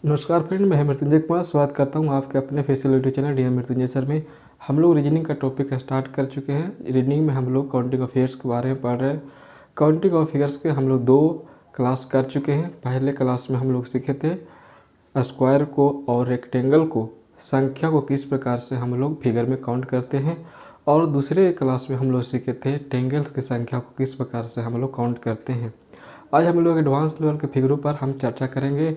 नमस्कार फ्रेंड, मैं मृत्युंजय कुमार स्वागत करता हूं आपके अपने facility channel D Mrityunjay sir में। हम लोग रीजनिंग का टॉपिक स्टार्ट कर चुके हैं। रीजनिंग में हम लोग काउंटिंग ऑफ फिगर्स के बारे में पढ़ रहे हैं। काउंटिंग ऑफ फिगर्स के हम लोग 2 क्लास कर चुके हैं। पहले क्लास में हम लोग सीखे थे स्क्वायर को और रेक्टेंगल को, संख्या को किस प्रकार से हम लोग फिगर में काउंट करते हैं, और दूसरे क्लास में हम लोग सीखे थे ट्रेंगल्स की संख्या को किस प्रकार से हम लोग काउंट करते हैं। आज हम लोग एडवांस लेवल के फिगरों पर हम चर्चा करेंगे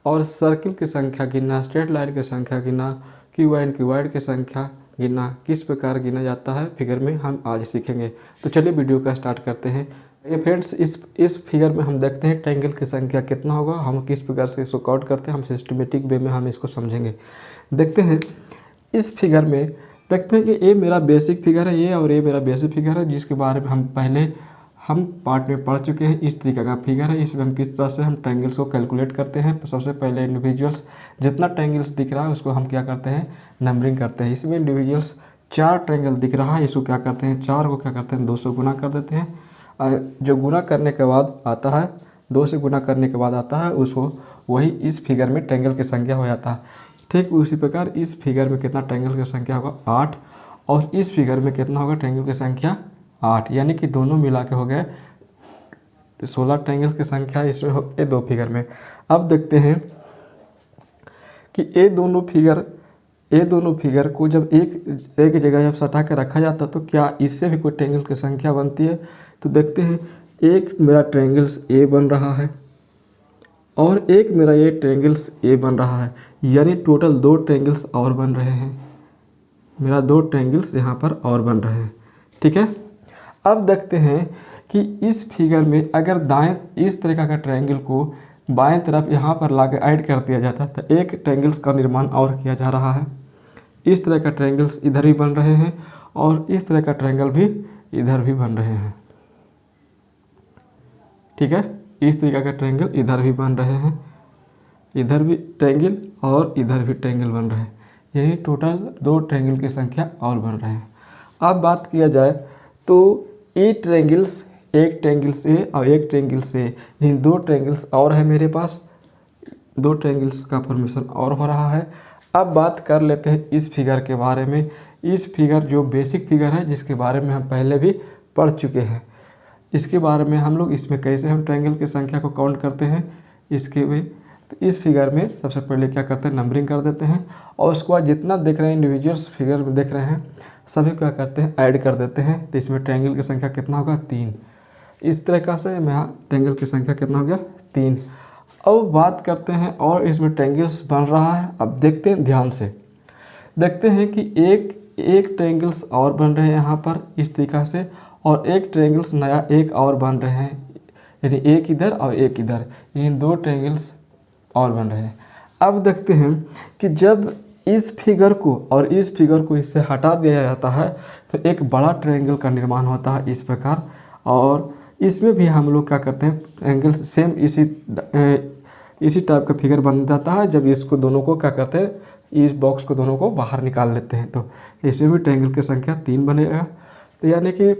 और सर्किल की संख्या गिनना, स्ट्रेट लाइन की संख्या गिनना, क्यूबॉइड की संख्या गिनना किस प्रकार गिना जाता है फिगर में हम आज सीखेंगे। तो चलिए वीडियो का स्टार्ट करते हैं। ये फ्रेंड्स, इस फिगर में हम देखते हैं ट्रायंगल की संख्या कितना होगा, हम किस प्रकार से इसको काउंट करते हैं, हम सिस्टमेटिक वे में हम इसको समझेंगे। देखते हैं इस फिगर में, देखते हैं कि ये मेरा बेसिक फिगर है, ये और ये मेरा बेसिक फिगर है, जिसके बारे में हम पहले पार्ट में पढ़ चुके हैं। इस तरीके का फिगर है, इसमें हम किस तरह से हम ट्रायंगल्स को कैलकुलेट करते हैं। तो सबसे पहले इंडिविजुअल्स, जितना ट्रायंगल्स दिख रहा है उसको हम क्या करते हैं, नंबरिंग करते हैं। इसमें इंडिविजुअल्स 4 ट्रायंगल दिख रहा है, इसको क्या करते हैं, 4 को क्या करते हैं, 2 से गुना कर देते हैं। जो गुना करने के बाद आता है, 2 से गुना करने के बाद आता है, उसको वही इस फिगर में ट्रायंगल की संख्या हो जाता है। ठीक उसी प्रकार इस फिगर में कितना ट्रायंगल की संख्या होगा, 8, और इस फिगर में कितना होगा ट्रायंगल की संख्या, 8, यानी कि दोनों मिला के हो गए 16 ट्रायंगल की संख्या इसमें हो ये 2 फिगर में। अब देखते हैं कि ये दोनों फिगर को जब एक जगह जब सटा के रखा जाता तो क्या इससे भी कोई ट्रायंगल की संख्या बनती है। तो देखते हैं, एक मेरा ट्रायंगल्स ए बन रहा है और एक मेरा ये ट्रायंगल्स ए बन रहा है, यानी टोटल 2 ट्रायंगल्स और बन रहे हैं। मेरा 2 ट्रायंगल्स यहाँ पर और बन रहे हैं। ठीक है, अब देखते हैं कि इस फिगर में अगर दाएं इस तरीका का ट्रायंगल को बाएं तरफ यहाँ पर लाकर ऐड कर दिया जाता है तो एक ट्रायंगल्स का निर्माण और किया जा रहा है। इस तरह का ट्रायंगल्स इधर भी बन रहे हैं और इस तरह का ट्रायंगल भी इधर भी बन रहे हैं। ठीक है, इस तरीका का ट्रायंगल इधर भी बन रहे हैं, इधर भी ट्रायंगल और इधर भी ट्रायंगल बन रहे हैं, यही टोटल 2 ट्रायंगल की संख्या और बन रहे हैं। अब बात किया जाए तो ये ट्रायंगल्स, एक ट्रायंगल से और एक ट्रायंगल से, इन 2 ट्रायंगल्स और है मेरे पास, 2 ट्रायंगल्स का फॉर्मेशन और हो रहा है। अब बात कर लेते हैं इस फिगर के बारे में। इस फिगर जो बेसिक फिगर है, जिसके बारे में हम पहले भी पढ़ चुके हैं, इसके बारे में हम लोग, इसमें कैसे हम ट्रायंगल की संख्या को काउंट करते हैं इसके में। तो इस फिगर में सबसे पहले क्या करते हैं, नंबरिंग कर देते हैं और उसके बाद जितना देख रहे हैं इंडिविजुअल्स फिगर में देख रहे हैं सभी क्या करते हैं, ऐड कर देते हैं। तो इसमें ट्रायंगल की संख्या कितना होगा, 3। इस तरीक़ा से यहाँ ट्रायंगल की संख्या कितना हो गया, 3। अब बात करते हैं और इसमें ट्रायंगल्स बन रहा है। अब देखते हैं, ध्यान से देखते हैं कि एक ट्रायंगल्स और बन रहे हैं यहाँ पर इस तरीक़ा से, और एक ट्रायंगल्स नया एक और बन रहे हैं, यानी एक इधर और एक इधर, इन 2 ट्रायंगल्स और बन रहे हैं। अब देखते हैं कि जब इस फिगर को और इस फिगर को इससे हटा दिया जाता है तो एक बड़ा ट्रायंगल का निर्माण होता है इस प्रकार, और इसमें भी हम लोग क्या करते हैं, ट्रायंगल सेम इसी टाइप का फिगर बन जाता है। जब इसको दोनों को क्या करते हैं, इस बॉक्स को दोनों को बाहर निकाल लेते हैं तो इसमें भी ट्रायंगल की संख्या 3 बनेगा। तो यानी कि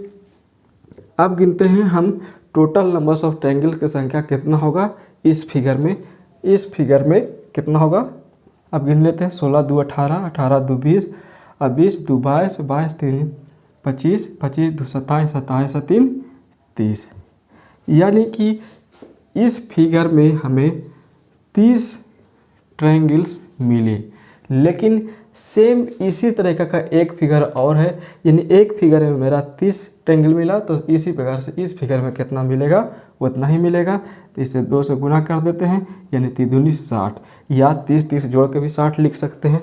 अब गिनते हैं हम टोटल नंबर्स ऑफ ट्रायंगल की संख्या कितना होगा इस फिगर में कितना होगा। अब गिन लेते हैं, 16 2 18, 18 2 20, 20 2 22, 22 3 25, 25 2 27, 27 3 30, यानी कि इस फिगर में हमें 30 ट्रायंगल्स मिले। लेकिन सेम इसी तरह का एक फिगर और है, यानी एक फिगर में मेरा 30 ट्रायंगल मिला, तो इसी प्रकार से इस फिगर में कितना मिलेगा, उतना ही मिलेगा। तो इसे 2 से गुना कर देते हैं, यानी 3 दूनी 60, या 30 30 जोड़ के भी 60 लिख सकते हैं।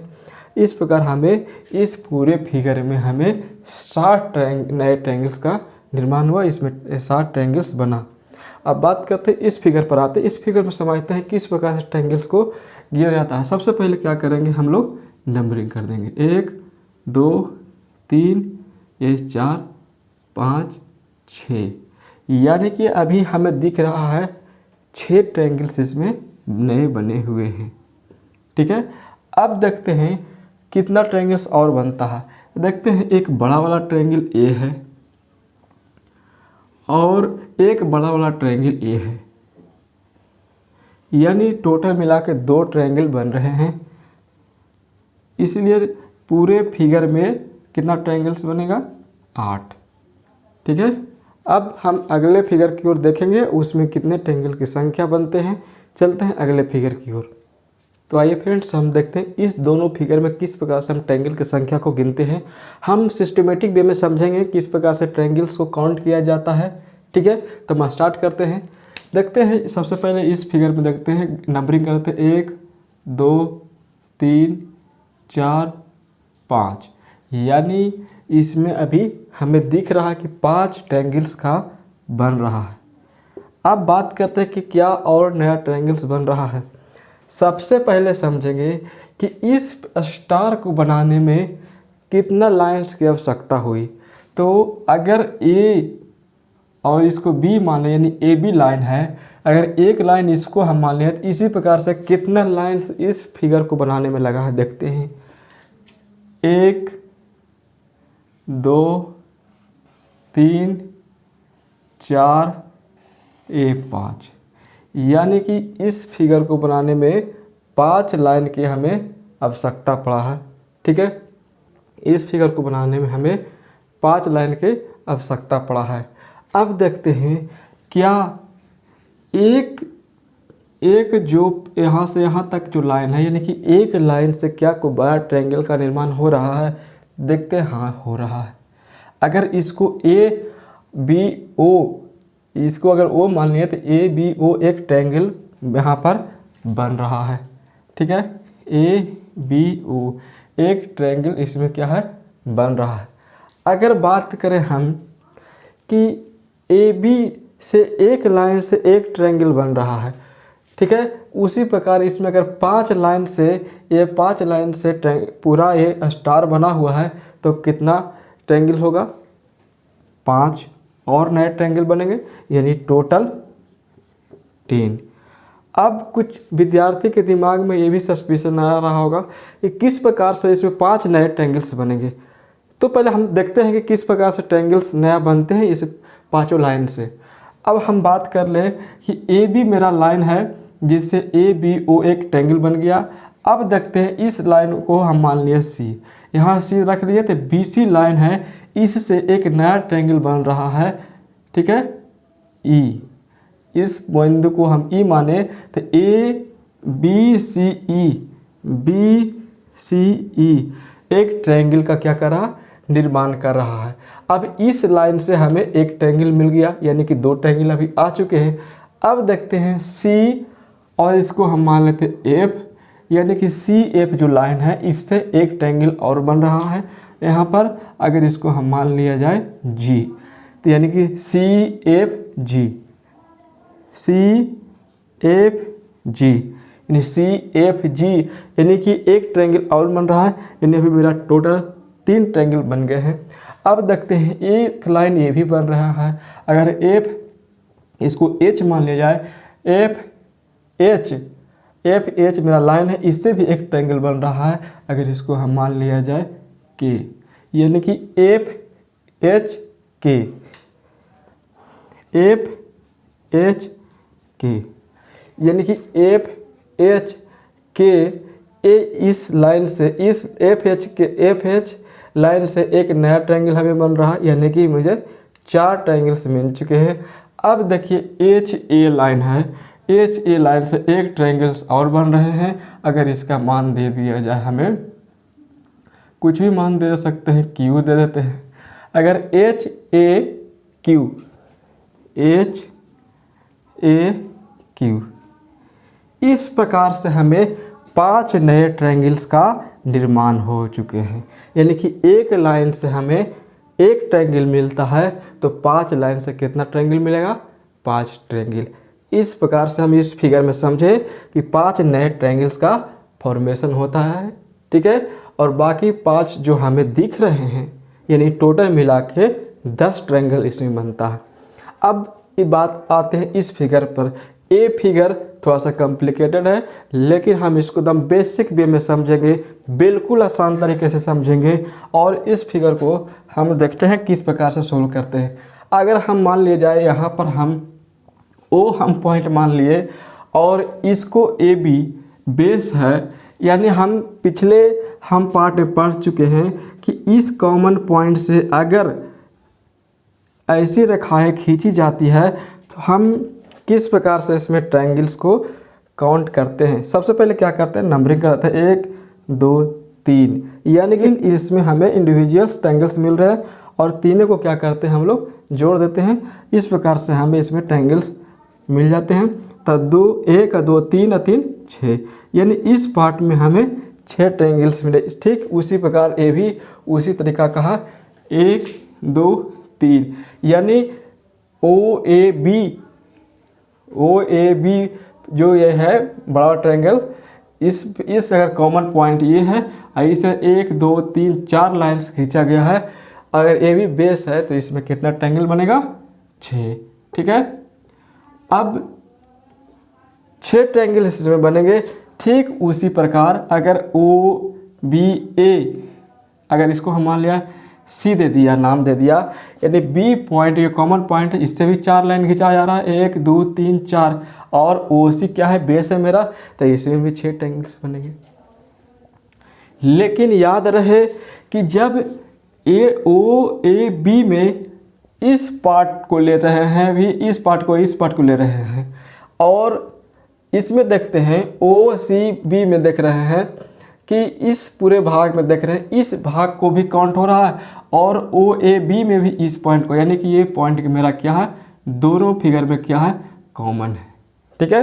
इस प्रकार हमें इस पूरे फिगर में हमें 60 नए ट्रायंगल्स का निर्माण हुआ, इसमें 60 ट्रायंगल्स बना। अब बात करते हैं इस फिगर पर आते हैं, इस फिगर में समझते हैं किस प्रकार से ट्रायंगल्स को गिना जाता है। सबसे पहले क्या करेंगे, हम लोग नंबरिंग कर देंगे, 1 2 3 4 5 6, यानी कि अभी हमें दिख रहा है 6 ट्रायंगल्स इसमें नए बने हुए हैं। ठीक है, अब देखते हैं कितना ट्रायंगल्स और बनता है। देखते हैं, एक बड़ा वाला ट्रायंगल ए है और एक बड़ा वाला ट्रायंगल ए है, यानी टोटल मिला के 2 ट्रायंगल बन रहे हैं। इसलिए पूरे फिगर में कितना ट्रायंगल्स बनेगा? 8। ठीक है, अब हम अगले फिगर की ओर देखेंगे, उसमें कितने ट्रायंगल की संख्या बनते हैं। चलते हैं अगले फिगर की ओर। तो आइए फ्रेंड्स, हम देखते हैं इस दोनों फिगर में किस प्रकार से हम ट्रायंगल की संख्या को गिनते हैं। हम सिस्टमेटिक वे में समझेंगे किस प्रकार से ट्रायंगल्स को काउंट किया जाता है। ठीक है, तो हम स्टार्ट करते हैं। देखते हैं सबसे पहले इस फिगर में देखते हैं, नंबरिंग करते हैं 1 2 3 4 5, यानी इसमें अभी हमें दिख रहा है कि 5 ट्रायंगल्स का बन रहा है। अब बात करते हैं कि क्या और नया ट्रायंगल्स बन रहा है। सबसे पहले समझेंगे कि इस स्टार को बनाने में कितना लाइंस की आवश्यकता हुई। तो अगर ए और इसको बी मान लें, यानी ए बी लाइन है, अगर एक लाइन इसको हम मान लें, तो इसी प्रकार से कितना लाइंस इस फिगर को बनाने में लगा है देखते हैं। 1 2 3 4 5, यानी कि इस फिगर को बनाने में 5 लाइन की हमें आवश्यकता पड़ा है। ठीक है, इस फिगर को बनाने में हमें 5 लाइन की आवश्यकता पड़ा है। अब देखते हैं क्या एक जो यहाँ से यहाँ तक जो लाइन है, यानी कि एक लाइन से क्या कोई बड़ा ट्रायंगल का निर्माण हो रहा है। देखते हैं, हाँ हो रहा है। अगर इसको ए बी ओ, इसको अगर ओ मान लिया तो ए बी ओ एक ट्रायंगल यहाँ पर बन रहा है। ठीक है, ए बी ओ एक ट्रायंगल इसमें क्या है, बन रहा है। अगर बात करें हम कि ए बी से एक लाइन से एक ट्रायंगल बन रहा है, ठीक है, उसी प्रकार इसमें अगर 5 लाइन से पूरा ये स्टार बना हुआ है, तो कितना ट्रायंगल होगा? 5 और नए ट्रायंगल बनेंगे, यानी टोटल 3। अब कुछ विद्यार्थी के दिमाग में ये भी सस्पिशन आ रहा होगा कि किस प्रकार से इसमें 5 नए ट्रायंगल्स बनेंगे। तो पहले हम देखते हैं कि किस प्रकार से ट्रायंगल्स नया बनते हैं इस 5 लाइन से। अब हम बात कर लें कि ए बी मेरा लाइन है, जिससे ए बी ओ एक ट्रायंगल बन गया। अब देखते हैं इस लाइन को हम मान लिए सी, यहाँ सी रख लिए, तो बी सी लाइन है, इससे एक नया ट्रायंगल बन रहा है। ठीक है, ई, इस बिंदु को हम ई माने तो ए बी सी ई एक ट्रायंगल का क्या कर रहा, निर्माण कर रहा है। अब इस लाइन से हमें एक ट्रायंगल मिल गया, यानी कि 2 ट्रायंगल अभी आ चुके हैं। अब देखते हैं सी, और इसको हम मान लेते एफ, यानी कि सी एफ जो लाइन है, इससे एक ट्रायंगल और बन रहा है यहाँ पर। अगर इसको हम मान लिया जाए जी, तो यानी कि सी एफ जी, यानी सी एफ जी, यानी कि एक ट्रायंगल और बन रहा है, यानी अभी मेरा टोटल 3 ट्रायंगल बन गए हैं। अब देखते हैं एक लाइन ये भी बन रहा है। अगर एफ, इसको एच मान लिया जाए, एफ एच मेरा लाइन है, इससे भी एक ट्रायंगल बन रहा है। अगर इसको हम मान लिया जाए के, यानी कि एफ एच के, यानी कि एफ एच के, इस लाइन से, इस एफ एच लाइन से एक नया ट्रायंगल हमें बन रहा है, यानी कि मुझे 4 ट्रायंगल्स मिल चुके हैं। अब देखिए एच ए लाइन है, एच ए लाइन से एक ट्रायंगल्स और बन रहे हैं। अगर इसका मान दे दिया जाए, हमें कुछ भी मान दे सकते हैं, क्यू दे देते हैं। अगर एच ए क्यू, इस प्रकार से हमें 5 नए ट्रायंगल्स का निर्माण हो चुके हैं। यानी कि एक लाइन से हमें एक ट्रायंगल मिलता है, तो 5 लाइन से कितना ट्रायंगल मिलेगा? 5 ट्रायंगल। इस प्रकार से हम इस फिगर में समझे कि 5 नए ट्रायंगल्स का फॉर्मेशन होता है। ठीक है, और बाकी 5 जो हमें दिख रहे हैं, यानी टोटल मिला के 10 ट्रायंगल इसमें बनता है। अब ये बात आते हैं इस फिगर पर। ये फिगर थोड़ा सा कॉम्प्लिकेटेड है, लेकिन हम इसको एकदम बेसिक वे में समझेंगे, बिल्कुल आसान तरीके से समझेंगे। और इस फिगर को हम देखते हैं किस प्रकार से सोल्व करते हैं। अगर हम मान लिए जाए यहाँ पर हम पॉइंट मान लिए, और इसको ए बी बेस है, यानी हम पार्ट में पढ़ चुके हैं कि इस कॉमन पॉइंट से अगर ऐसी रेखाएं खींची जाती है तो हम किस प्रकार से इसमें ट्रायंगल्स को काउंट करते हैं। सबसे पहले क्या करते हैं, नंबरिंग करते हैं 1 2 3, यानी कि इसमें हमें इंडिविजुअल्स ट्रायंगल्स मिल रहे हैं और तीनों को क्या करते हैं हम लोग जोड़ देते हैं। इस प्रकार से हमें इसमें ट्रायंगल्स मिल जाते हैं। तो 2 1 2 3 3 6, यानी इस पार्ट में हमें 6 ट्रायंगल्स मिले। ठीक उसी प्रकार ए भी उसी तरीका कहा 1 2 3, यानी ओ ए बी जो ये है बड़ा ट्रायंगल, इस अगर कॉमन पॉइंट ये है, ऐसे 1 2 3 4 लाइन्स खींचा गया है। अगर ए बी बेस है तो इसमें कितना ट्रायंगल बनेगा, 6। ठीक है, अब 6 ट्रायंगल इसमें बनेंगे। ठीक उसी प्रकार अगर ओ बी ए, अगर इसको हम मान लिया सी दे दिया, नाम दे दिया, यानी बी पॉइंट ये कॉमन पॉइंट है, इससे भी 4 लाइन खींचा जा रहा है 1 2 3 4, और ओ सी क्या है, बेस है मेरा, तो इसमें भी 6 ट्रायंगल्स बनेंगे। लेकिन याद रहे कि जब ए बी में इस पार्ट को ले रहे हैं, भी इस पार्ट को ले रहे हैं, और इसमें देखते हैं ओ सी बी में देख रहे हैं कि इस पूरे भाग में देख रहे हैं, इस भाग को भी काउंट हो रहा है, और ओ ए बी में भी इस पॉइंट को, यानी कि ये पॉइंट मेरा क्या है, दोनों फिगर में क्या है, कॉमन है। ठीक है,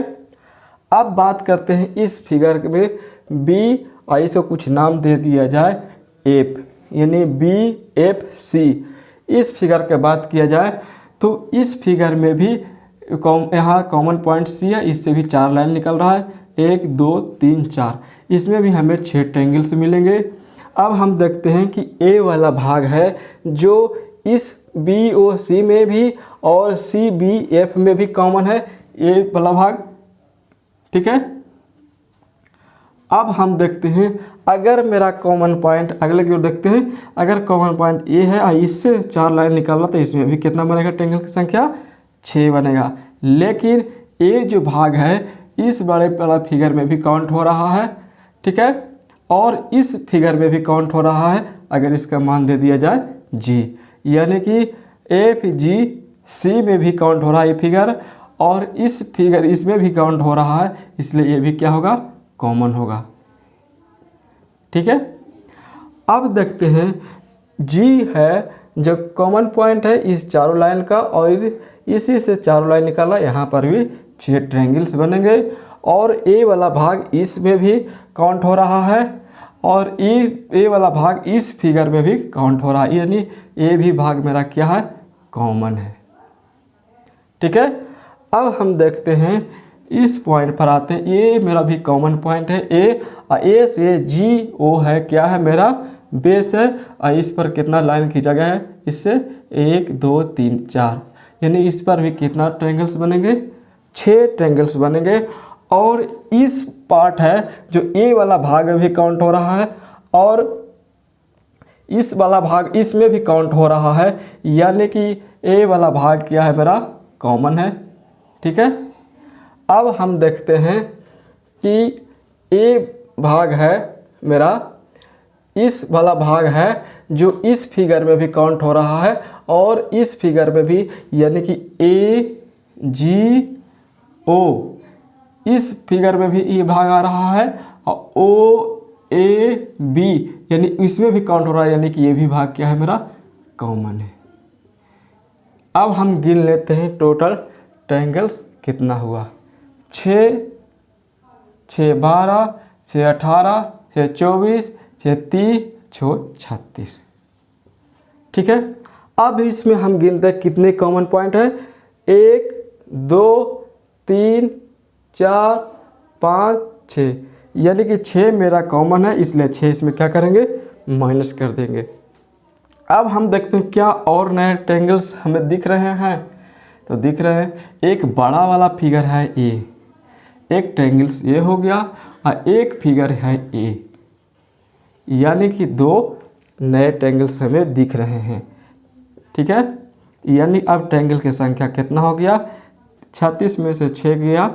अब बात करते हैं इस फिगर में बी, और इसको कुछ नाम दे दिया जाए एफ, यानी बी एफ सी। इस फिगर के बात किया जाए तो इस फिगर में भी यहाँ कॉमन पॉइंट सी है, इससे भी 4 लाइन निकल रहा है 1 2 3 4, इसमें भी हमें 6 ट्रायंगल्स मिलेंगे। अब हम देखते हैं कि ए वाला भाग है जो इस बी ओ सी में भी और सी बी एफ में भी कॉमन है, ए वाला भाग। ठीक है, अब हम देखते हैं अगर मेरा कॉमन पॉइंट, अगले की ओर देखते हैं, अगर कॉमन पॉइंट ए है और इससे 4 लाइन निकाल रहा तो इसमें भी कितना बनेगा, ट्रायंगल की संख्या 6 बनेगा। लेकिन ए जो भाग है इस बड़े वाला फिगर में भी काउंट हो रहा है। ठीक है, और इस फिगर में भी काउंट हो रहा है, अगर इसका मान दे दिया जाए जी, यानी कि एफ जी सी में भी काउंट हो रहा है ये फिगर, और इस फिगर इसमें भी काउंट हो रहा है, इसलिए ये भी क्या होगा, कॉमन होगा। ठीक है, अब देखते हैं जी है जो कॉमन पॉइंट है इस चारों लाइन का, और इसी से 4 लाइन निकाला, यहाँ पर भी 6 ट्रायंगल्स बनेंगे, और ए वाला भाग इसमें भी काउंट हो रहा है, और ए वाला भाग इस फिगर में भी काउंट हो रहा है, यानी ए भी भाग मेरा क्या है, कॉमन है। ठीक है, अब हम देखते हैं इस पॉइंट पर आते हैं, ये मेरा भी कॉमन पॉइंट है ए से जी ओ है, क्या है मेरा, बेस है, और इस पर कितना लाइन खींचा गया है, इससे 1 2 3 4, यानी इस पर भी कितना ट्रायंगल्स बनेंगे, 6 ट्रायंगल्स बनेंगे। और इस पार्ट है जो ए वाला भाग में भी काउंट हो रहा है, और इस वाला भाग इसमें भी काउंट हो रहा है, यानी कि ए वाला भाग क्या है मेरा, कॉमन है। ठीक है, अब हम देखते हैं कि ए भाग है मेरा, इस वाला भाग है जो इस फिगर में भी काउंट हो रहा है, और इस फिगर में भी, यानी कि ए जी ओ, इस फिगर में भी ये भाग आ रहा है, और ओ ए बी, यानी इसमें भी काउंट हो रहा है, यानी कि ये भी भाग क्या है मेरा, कॉमन है। अब हम गिन लेते हैं टोटल ट्रायंगल्स कितना हुआ, 6 6 12 6 18 6 24 6 30 6 36। ठीक है, अब इसमें हम गिनते हैं कितने कॉमन पॉइंट है, 1 2 3 4 5 6, यानी कि 6 मेरा कॉमन है, इसलिए 6 इसमें क्या करेंगे, माइनस कर देंगे। अब हम देखते हैं क्या और नए ट्रायंगल्स हमें दिख रहे हैं, तो दिख रहे हैं, एक बड़ा वाला फिगर है ए, एक ट्रायंगल्स ये हो गया, और एक फिगर है ए, यानी कि 2 नए ट्रायंगल्स हमें दिख रहे हैं। ठीक है, यानी अब ट्रायंगल की संख्या कितना हो गया, 36 में से 6 गया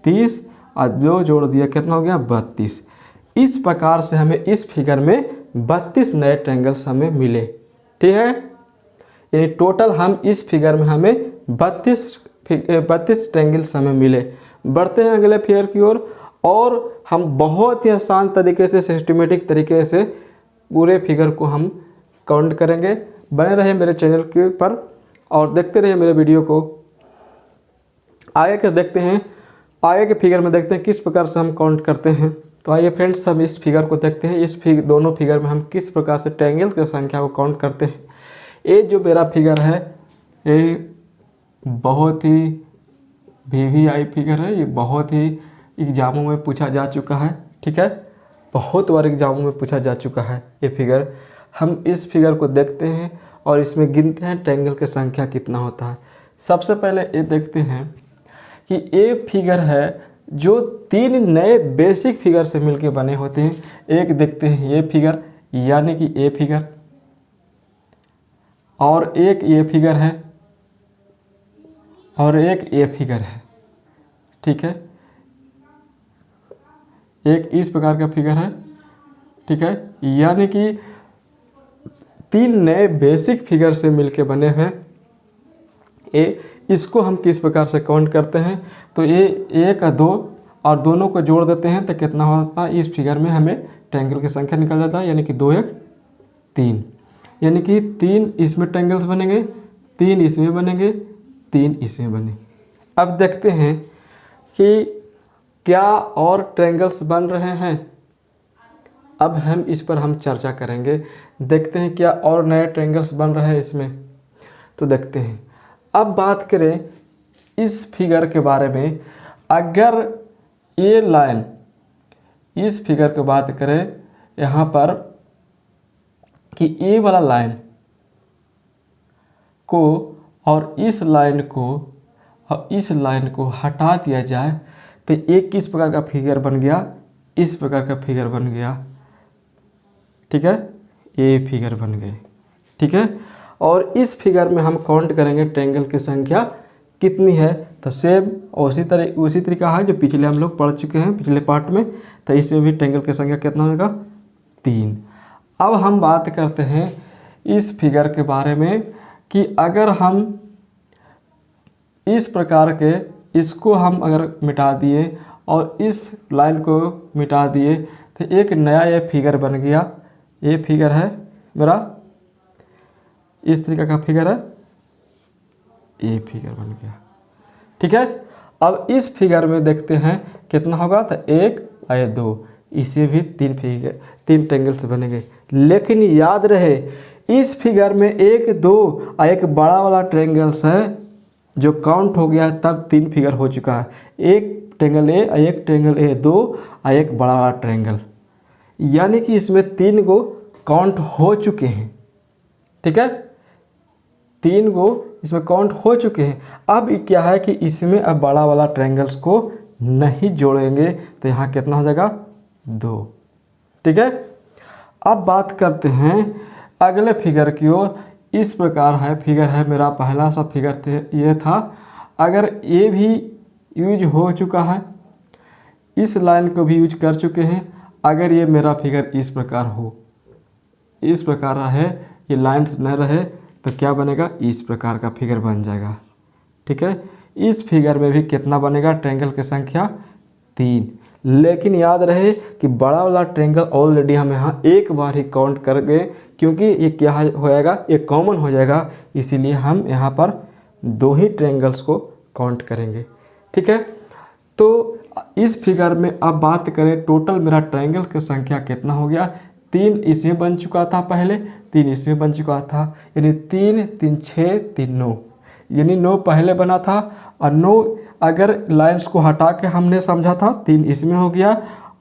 30 और जो जोड़ दिया कितना हो गया 32। इस प्रकार से हमें इस फिगर में 32 नए ट्रायंगल्स हमें मिले। ठीक है, यानी टोटल हम इस फिगर में हमें 32 ट्रायंगल्स हमें मिले। बढ़ते हैं अगले फिगर की ओर और हम बहुत ही आसान तरीके से सिस्टमेटिक तरीके से पूरे फिगर को हम काउंट करेंगे। बने रहे मेरे चैनल के पर और देखते रहिए मेरे वीडियो को। आगे के देखते हैं, आगे के फिगर में देखते हैं किस प्रकार से हम काउंट करते हैं। तो आइए फ्रेंड्स हम इस फिगर को देखते हैं। इस दोनों फिगर में हम किस प्रकार से ट्रायंगल की संख्या को काउंट करते हैं। ये जो मेरा फिगर है ये बहुत ही VVI फिगर है। ये बहुत ही एग्जामों में पूछा जा चुका है। ठीक है, बहुत बार एग्जामों में पूछा जा चुका है ये फिगर। हम इस फिगर को देखते हैं और इसमें गिनते हैं ट्रायंगल की संख्या कितना होता है। सबसे पहले ये देखते हैं कि ये फिगर है जो 3 नए बेसिक फिगर से मिलकर बने होते हैं। एक देखते हैं ये फिगर, यानी कि ये फिगर, और एक ये फिगर है और एक ये फिगर है। ठीक है, एक इस प्रकार का फिगर है। ठीक है, यानी कि 3 नए बेसिक फिगर से मिलके बने हैं। इसको हम किस प्रकार से काउंट करते हैं, तो ये 1 और 2 और दोनों को जोड़ देते हैं तो कितना होता है, इस फिगर में हमें ट्रायंगल की संख्या निकल जाता है, यानी कि 2 1 3। यानी कि 3 इसमें ट्रायंगल्स बनेंगे, 3 इसमें बनेंगे, 3 इसमें बनेंगे। अब देखते हैं कि क्या और ट्रायंगल्स बन रहे हैं। अब हम इस पर हम चर्चा करेंगे। देखते हैं क्या और नए ट्रायंगल्स बन रहे हैं इसमें। तो देखते हैं। अब बात करें इस फिगर के बारे में। अगर ये लाइन, इस फिगर की बात करें यहाँ पर कि ये वाला लाइन को और इस लाइन को और इस लाइन को हटा दिया जाए तो एक किस प्रकार का फिगर बन गया, इस प्रकार का फिगर बन गया। ठीक है, ये फिगर बन गए। ठीक है, और इस फिगर में हम काउंट करेंगे ट्रायंगल की संख्या कितनी है। तो सेम उसी तरीका है जो पिछले हम लोग पढ़ चुके हैं पिछले पार्ट में। तो इसमें भी ट्रायंगल की संख्या कितना होगा 3। अब हम बात करते हैं इस फिगर के बारे में कि अगर हम इस प्रकार के इसको हम अगर मिटा दिए और इस लाइन को मिटा दिए तो एक नया ये फिगर बन गया। ये फिगर है मेरा, इस तरीके का फिगर है, ये फिगर बन गया। ठीक है, अब इस फिगर में देखते हैं कितना होगा। तो 1 और 2, इसे भी 3 ट्रायंगल्स बनेंगे। लेकिन याद रहे इस फिगर में 1 2 और एक बड़ा वाला ट्रायंगल्स है जो काउंट हो गया, तब 3 फिगर हो चुका है। एक ट्रायंगल ए और एक ट्रायंगल ए 2 और एक बड़ा वाला ट्रायंगल, यानी कि इसमें 3 को काउंट हो चुके हैं। ठीक है, 3 को इसमें काउंट हो चुके हैं। अब क्या है कि इसमें अब बड़ा वाला ट्रायंगल्स को नहीं जोड़ेंगे तो यहाँ कितना हो जाएगा 2। ठीक है, अब बात करते हैं अगले फिगर की ओर। इस प्रकार है फिगर है मेरा पहला सा फिगर ये था। अगर ये भी यूज हो चुका है, इस लाइन को भी यूज कर चुके हैं। अगर ये मेरा फिगर इस प्रकार हो, इस प्रकार रहे, ये लाइंस न रहे तो क्या बनेगा, इस प्रकार का फिगर बन जाएगा। ठीक है, इस फिगर में भी कितना बनेगा ट्रायंगल की संख्या 3। लेकिन याद रहे कि बड़ा वाला ट्रायंगल ऑलरेडी हम यहाँ एक बार ही काउंट कर गए, क्योंकि ये क्या हो जाएगा, ये कॉमन हो जाएगा। इसीलिए हम यहाँ पर 2 ही ट्रायंगल्स को काउंट करेंगे। ठीक है, तो इस फिगर में अब बात करें टोटल मेरा ट्रायंगल की संख्या कितना हो गया। 3 इसमें बन चुका था, पहले 3 इसमें बन चुका था, यानी 3 3 6 3 9, यानी 9 पहले बना था और 9 अगर लाइंस को हटा के हमने समझा था 3 इसमें हो गया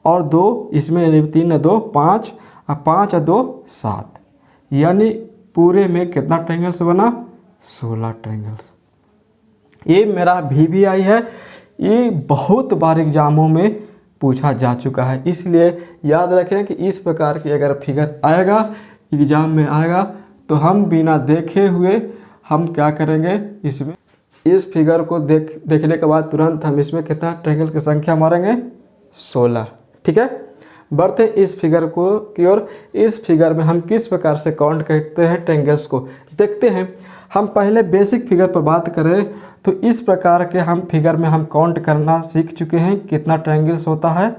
और 2 इसमें, यानी 3 और 2 5 और 5 और 2 7, यानी पूरे में कितना ट्रायंगल्स बना 16 ट्रायंगल्स। ये मेरा VVI है। ये बहुत बार एग्जामों में पूछा जा चुका है, इसलिए याद रखें कि इस प्रकार की अगर फिगर आएगा एग्जाम में आएगा तो हम बिना देखे हुए हम क्या करेंगे, इसमें इस फिगर को देखने के बाद तुरंत हम इसमें कितना ट्रायंगल की संख्या मारेंगे, 16। ठीक है, बढ़ते हैं इस फिगर को की ओर। इस फिगर में हम किस प्रकार से काउंट करते हैं ट्रायंगल्स को देखते हैं। हम पहले बेसिक फिगर पर बात करें तो इस प्रकार के हम फिगर में हम काउंट करना सीख चुके हैं कितना ट्रायंगल्स होता है।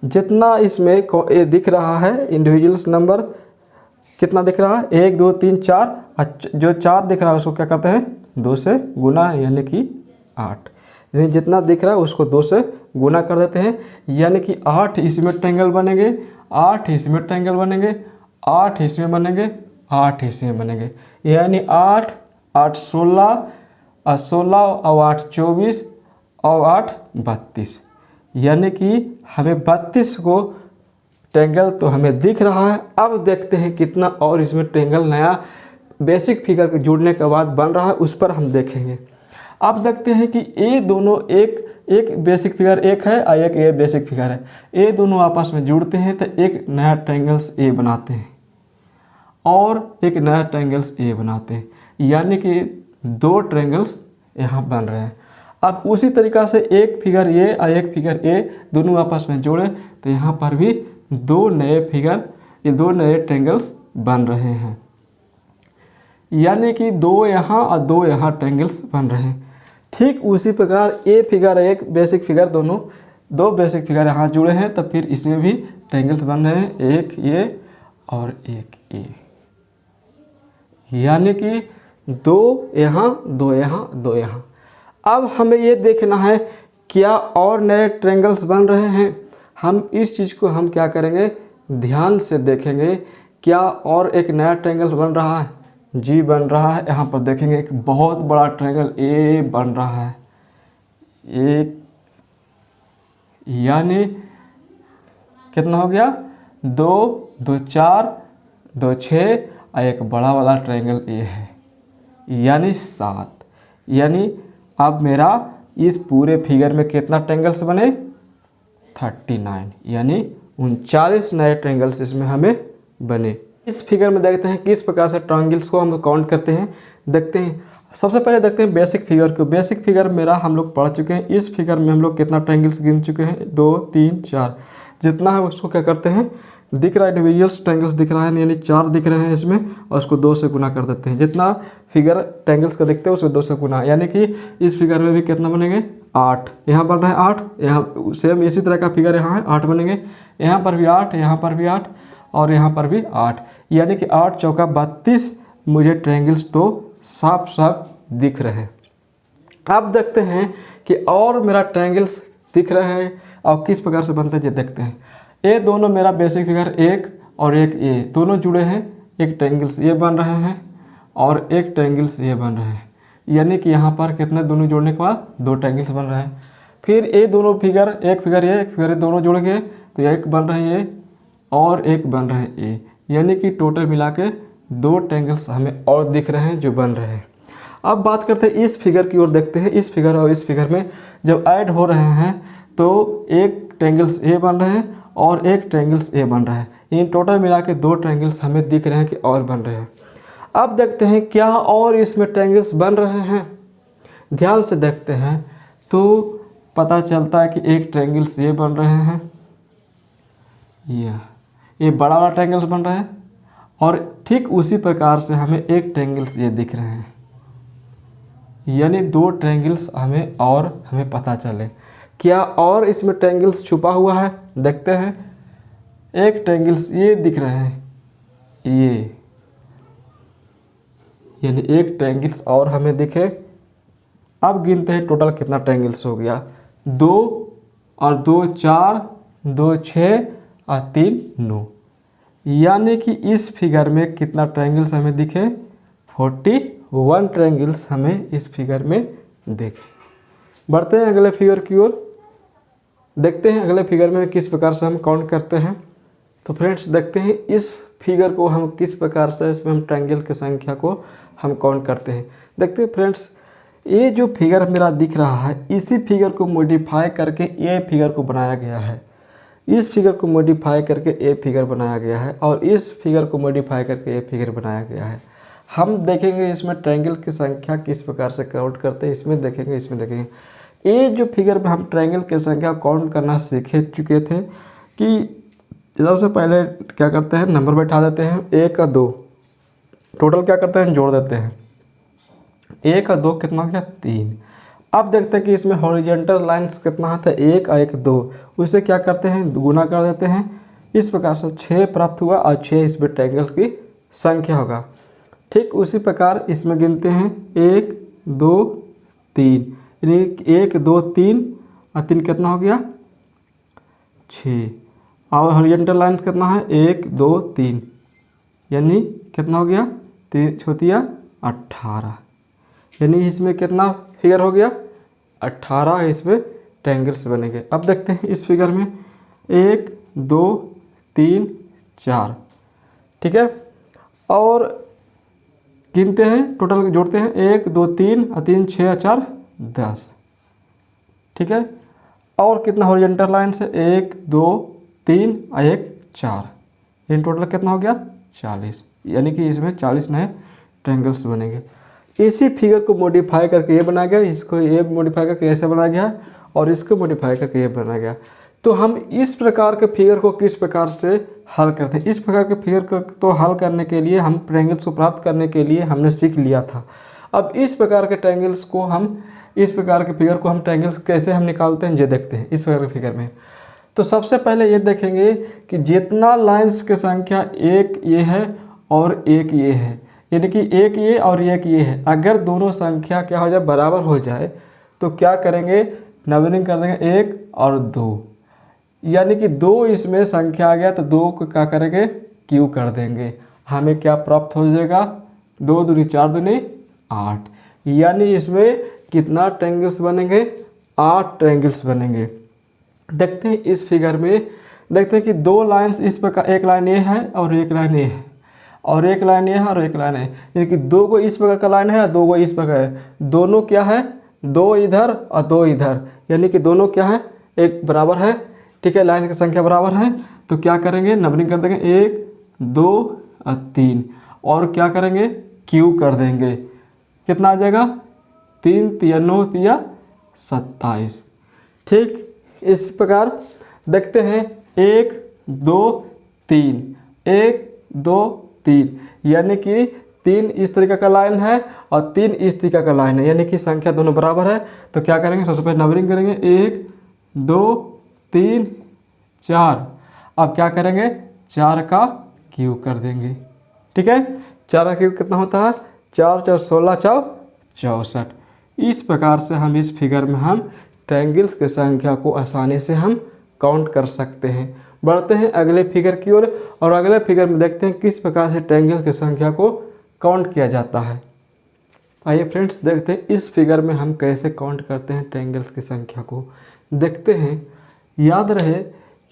जितना इसमें ये दिख रहा है इंडिविजुअल्स नंबर कितना दिख रहा है, 1 2 3 4, जो 4 दिख रहा है उसको क्या करते हैं 2 से गुना, यानी कि 8। यानी जितना दिख रहा है उसको 2 से गुना कर देते हैं, यानी कि 8 इसमें ट्रायंगल बनेंगे, 8 इसमें ट्रायंगल बनेंगे, 8 इसमें बनेंगे, 8 इसमें बनेंगे, यानी 8 8 16 और 16 और 8 24 और 8 32, यानी कि हमें 32 को ट्रायंगल तो हमें दिख रहा है। अब देखते हैं कितना और इसमें ट्रायंगल नया बेसिक फिगर के जुड़ने के बाद बन रहा है, उस पर हम देखेंगे। अब देखते हैं कि ये दोनों एक बेसिक फिगर एक है और एक ये बेसिक फिगर है, ये दोनों आपस में जुड़ते हैं तो एक नया ट्रायंगल्स ए बनाते हैं और एक नया ट्रायंगल्स ए बनाते हैं, यानी कि 2 ट्रायंगल्स यहाँ बन रहे हैं। अब उसी तरीक़ा से एक फिगर ए और एक फिगर ए दोनों आपस में जोड़े तो यहाँ पर भी 2 नए फिगर, ये 2 नए ट्रायंगल्स बन रहे हैं, यानी कि 2 यहाँ और 2 यहाँ ट्रायंगल्स बन रहे हैं। ठीक उसी प्रकार ए फिगर एक बेसिक फिगर दोनों 2 बेसिक फिगर यहाँ जुड़े हैं तो फिर इसमें भी ट्रायंगल्स बन रहे हैं, एक ये और एक ये, यानी कि 2 यहाँ 2 यहाँ 2 यहाँ। अब हमें ये देखना है क्या और नए ट्रायंगल्स बन रहे हैं। हम इस चीज़ को हम क्या करेंगे, ध्यान से देखेंगे, क्या और एक नया ट्रायंगल बन रहा है, जी बन रहा है। यहाँ पर देखेंगे एक बहुत बड़ा ट्रायंगल ए बन रहा है, एक, यानी कितना हो गया 2 2 4 2 6 और एक बड़ा वाला ट्रायंगल ए है, यानी 7। यानी अब मेरा इस पूरे फिगर में कितना ट्रायंगल्स बने 39, यानी 39 नए ट्रायंगल्स इसमें हमें बने। इस फिगर में देखते हैं किस प्रकार से ट्रायंगल्स को हम काउंट करते हैं, देखते हैं। सबसे पहले देखते हैं बेसिक फिगर को। बेसिक फिगर मेरा हम लोग पढ़ चुके हैं। इस फिगर में हम लोग कितना ट्रायंगल्स गिन चुके हैं, 2 3 4, जितना है उसको क्या करते हैं, दिख रहा है इंडिविजुअल्स ट्रायंगल्स दिख रहा है, यानी 4 दिख रहे हैं इसमें, और उसको 2 से गुना कर देते हैं। जितना फिगर ट्रायंगल्स का देखते हैं उसमें 2 से गुना, यानी कि इस फिगर में भी कितना बनेंगे 8, यहाँ बन रहा है 8, यहाँ सेम इसी तरह का फिगर यहाँ है 8 बनेंगे, यहाँ पर भी 8, यहाँ पर भी 8 और यहाँ पर भी 8, यानी कि 8 चौका 32 मुझे ट्रायंगल्स तो साफ साफ दिख रहे हैं। अब देखते हैं कि और मेरा ट्रायंगल्स दिख रहे हैं और किस प्रकार से बनते हैं ये देखते हैं। ये दोनों मेरा बेसिक फिगर एक और एक ए दोनों जुड़े हैं, एक ट्रायंगल्स ये बन रहे हैं और एक ट्रायंगल्स ये बन रहे हैं, यानी कि यहाँ पर कितने दोनों जोड़ने के बाद 2 ट्रायंगल्स बन रहे हैं। फिर ये दोनों फिगर एक फिगर ये दोनों जुड़ गए तो एक बन रहे हैं ये और एक बन रहे हैं ए, यानी कि टोटल मिला के 2 ट्रायंगल्स हमें और दिख रहे हैं जो बन रहे हैं। अब बात करते हैं इस फिगर की ओर, देखते हैं इस फिगर और इस फिगर में जब ऐड हो रहे हैं तो एक ट्रायंगल्स ए बन रहे हैं और एक ट्रायंगल्स ए बन रहा है, इन टोटल मिला के 2 ट्रायंगल्स हमें दिख रहे हैं कि और बन रहे हैं। अब देखते हैं क्या और इसमें ट्रायंगल्स बन रहे हैं। ध्यान से देखते हैं तो पता चलता है कि एक ट्रायंगल्स ये बन रहे हैं, ये बड़ा वाला ट्रायंगल्स बन रहा है और ठीक उसी प्रकार से हमें एक ट्रायंगल्स ये दिख रहे हैं, यानी 2 ट्रायंगल्स हमें पता चले। क्या और इसमें ट्रायंगल्स छुपा हुआ है, देखते हैं। एक ट्रायंगल्स ये दिख रहे हैं, ये यानी एक ट्रायंगल्स और हमें दिखे। अब गिनते हैं टोटल कितना ट्रायंगल्स हो गया, 2 और 2 4, 2 6 और 3 9, यानी कि इस फिगर में कितना ट्रायंगल्स हमें दिखे 41 ट्रायंगल्स हमें इस फिगर में देखे। बढ़ते हैं अगले फिगर की ओर, देखते हैं अगले फिगर में किस प्रकार से हम काउंट करते हैं। तो फ्रेंड्स देखते हैं इस फिगर को हम किस प्रकार से इसमें हम ट्रायंगल की संख्या को हम काउंट करते हैं। देखते हैं फ्रेंड्स, ये जो फिगर मेरा दिख रहा है इसी फिगर को मॉडिफाई करके ये फिगर को बनाया गया है, इस फिगर को मॉडिफाई करके ये फिगर बनाया गया है और इस फिगर को मॉडिफाई करके ये फिगर बनाया गया है। हम देखेंगे इसमें ट्रायंगल की संख्या किस प्रकार से काउंट करते हैं, इसमें देखेंगे, इसमें देखेंगे। ये जो फिगर में हम ट्रायंगल की संख्या काउंट करना सीख चुके थे कि सबसे पहले क्या करते हैं, नंबर बैठा देते हैं 1 और 2, टोटल क्या करते हैं, जोड़ देते हैं। 1 और 2 कितना हो गया, 3। अब देखते हैं कि इसमें हॉरिजॉन्टल लाइन्स कितना आता है, 1 और 1 2, उसे क्या करते हैं, गुना कर देते हैं। इस प्रकार से 6 प्राप्त हुआ और 6 इसमें ट्रायंगल की संख्या होगा। ठीक उसी प्रकार इसमें गिनते हैं 1 2 3, यानी 1 2 3 और 3 कितना हो गया, 6। और हॉरिजॉन्टल लाइन्स कितना है, 1 2 3, यानी कितना हो गया, 3 छोतिया 18, यानी इसमें कितना फिगर हो गया, 18 इसमें ट्रायंगल्स बनेंगे। अब देखते हैं इस फिगर में 1 2 3 4, ठीक है, और गिनते हैं, टोटल जोड़ते हैं 1 2 3 और 3 6 और 4 10, ठीक है। और कितना हॉरिजॉन्टल लाइन से 1 2 3 और 1 4, इन टोटल कितना हो गया, 40, यानी कि इसमें 40 नए ट्रायंगल्स बनेंगे। इसी फिगर को मॉडिफाई करके ये बनाया गया, इसको ये मॉडिफाई करके ऐसे बनाया गया और इसको मॉडिफाई करके ये बनाया गया। तो हम इस प्रकार के फिगर को किस प्रकार से हल करते हैं, इस प्रकार के फिगर को तो हल करने के लिए हम ट्रायंगल्स को प्राप्त करने के लिए हमने सीख लिया था। अब इस प्रकार के ट्रायंगल्स को हम, इस प्रकार के फिगर को हम ट्रायंगल्स कैसे हम निकालते हैं ये देखते हैं इस प्रकार के फिगर में। तो सबसे पहले ये देखेंगे कि जितना लाइन्स की संख्या एक ये है और एक ये है, यानी कि एक ये और एक ये है, अगर दोनों संख्या क्या हो जाए, बराबर हो जाए, तो क्या करेंगे, नंबरिंग कर देंगे 1 और 2, यानी कि 2 इसमें संख्या आ गया तो 2 को क्या करेंगे, क्यू कर देंगे। हमें क्या प्राप्त हो जाएगा, 2 दूनी 4 दूनी 8, यानी इसमें कितना ट्रायंगल्स बनेंगे, 8 ट्रायंगल्स बनेंगे। देखते हैं इस फिगर में, देखते हैं कि 2 लाइन्स इस प्रकार, एक लाइन ये है और एक लाइन ये है, और एक लाइन ये है और एक लाइन है, यानी कि 2 को इस प्रकार का लाइन है और 2 को इस प्रकार है, दोनों क्या है, 2 इधर और 2 इधर, यानी कि दोनों क्या है, एक बराबर है, ठीक है, लाइन की संख्या बराबर है। तो क्या करेंगे, नंबरिंग कर देंगे 1 2 और 3, और क्या करेंगे, क्यू कर देंगे, कितना आ जाएगा, 3 3 9 3 27, ठीक। इस प्रकार देखते हैं 1 2 3 1 2 3, यानी कि 3 इस तरीके का लाइन है और 3 इस तरीके का लाइन है, यानी कि संख्या दोनों बराबर है। तो क्या करेंगे, सबसे पहले नंबरिंग करेंगे 1 2 3 4, अब क्या करेंगे, 4 का क्यू कर देंगे, ठीक है। 4 का क्यू कितना होता है, 4 4 16 4 64। इस प्रकार से हम इस फिगर में हम ट्रायंगल्स की संख्या को आसानी से हम काउंट कर सकते हैं। बढ़ते हैं अगले फिगर की ओर, और अगले फिगर में देखते हैं किस प्रकार से ट्रायंगल की संख्या को काउंट किया जाता है। आइए फ्रेंड्स देखते हैं इस फिगर में हम कैसे काउंट करते हैं ट्रायंगल्स की संख्या को, देखते हैं। याद रहे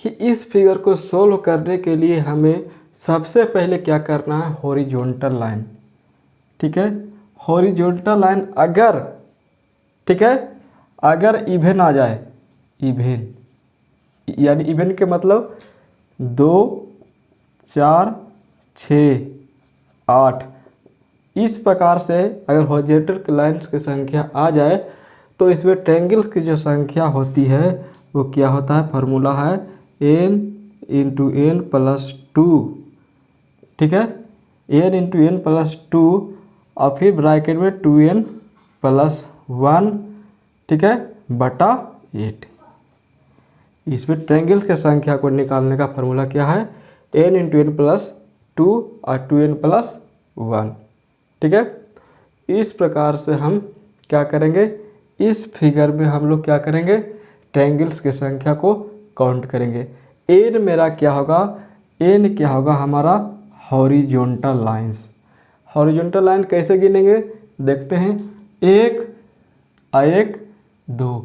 कि इस फिगर को सोल्व करने के लिए हमें सबसे पहले क्या करना है, हॉरिजॉन्टल लाइन, ठीक है। हॉरिजॉन्टल लाइन अगर, ठीक है, अगर इवन आ जाए, इवन यानी इवन के मतलब 2 4 6 8, इस प्रकार से अगर हॉरिजॉन्टल लाइन्स की संख्या आ जाए तो इसमें ट्रायंगल्स की जो संख्या होती है वो क्या होता है, फार्मूला है n इंटू एन प्लस 2, ठीक है, n इंटू एन प्लस 2 और फिर ब्रैकेट में 2n प्लस 1, ठीक है, बटा 8। इसमें ट्रायंगल्स की संख्या को निकालने का फार्मूला क्या है, n इंटू एन प्लस 2 और 2n प्लस 1, ठीक है। इस प्रकार से हम क्या करेंगे, इस फिगर में हम लोग क्या करेंगे, ट्रायंगल्स की संख्या को काउंट करेंगे। n मेरा क्या होगा, n क्या होगा हमारा, हॉरिजॉन्टल लाइंस। हॉरिजॉन्टल लाइन कैसे गिनेंगे, देखते हैं, 1 1 2,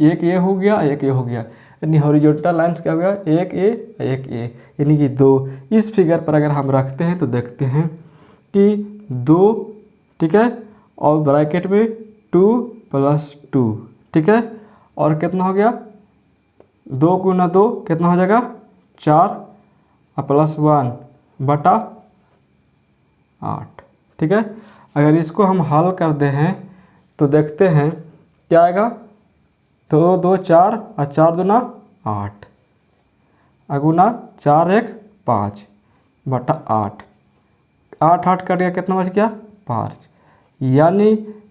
एक ये हो गया, एक ये हो गया, यानी हॉरिजॉन्टल लाइन्स क्या हो गया, एक ए, यानी कि 2। इस फिगर पर अगर हम रखते हैं तो देखते हैं कि 2, ठीक है, और ब्रैकेट में 2 प्लस 2, ठीक है, और कितना हो गया, 2 गुना 2 कितना हो जाएगा, 4 और प्लस 1 बटा 8, ठीक है। अगर इसको हम हल कर दे हैं तो देखते हैं क्या आएगा, 2 2 4 और 4 दूना 8 अगुना 4 1 5 बटा 8, 8 8 कट गया, कितना बच गया 5। यानी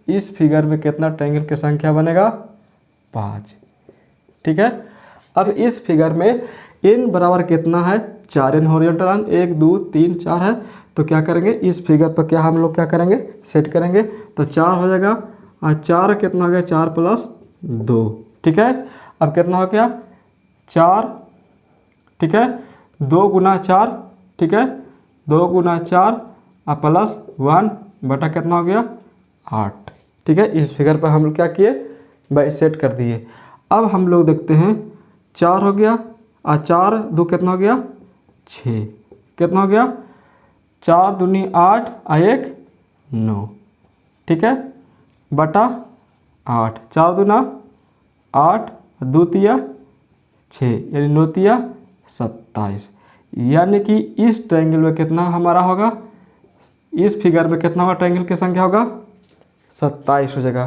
इस फिगर में कितना ट्रायंगल की संख्या बनेगा 5। ठीक है। अब इस फिगर में n बराबर कितना है 4, n हॉरिजॉन्टल लाइन 1 2 3 4 है। तो क्या करेंगे इस फिगर पर क्या हम लोग क्या करेंगे सेट करेंगे, तो 4 हो जाएगा और 4 कितना हो गया 4 प्लस 2। ठीक है। अब कितना हो गया 4, ठीक है, 2 गुना 4, ठीक है, 2 गुना 4 और प्लस 1 बटा कितना हो गया 8। ठीक है। इस फिगर पर हम लोग क्या किए भाई सेट कर दिए। अब हम लोग देखते हैं 4 हो गया और 4 2 कितना हो गया 6, कितना हो गया 4 दूनी 8 और 1 9, ठीक है, बटा 8, 4 दूना 8 2 तिया 6 यानी 9 तिया 27। यानी कि इस ट्रायंगल में कितना हमारा होगा, इस फिगर में कितना होगा ट्रायंगल की संख्या होगा 27 हो जाएगा।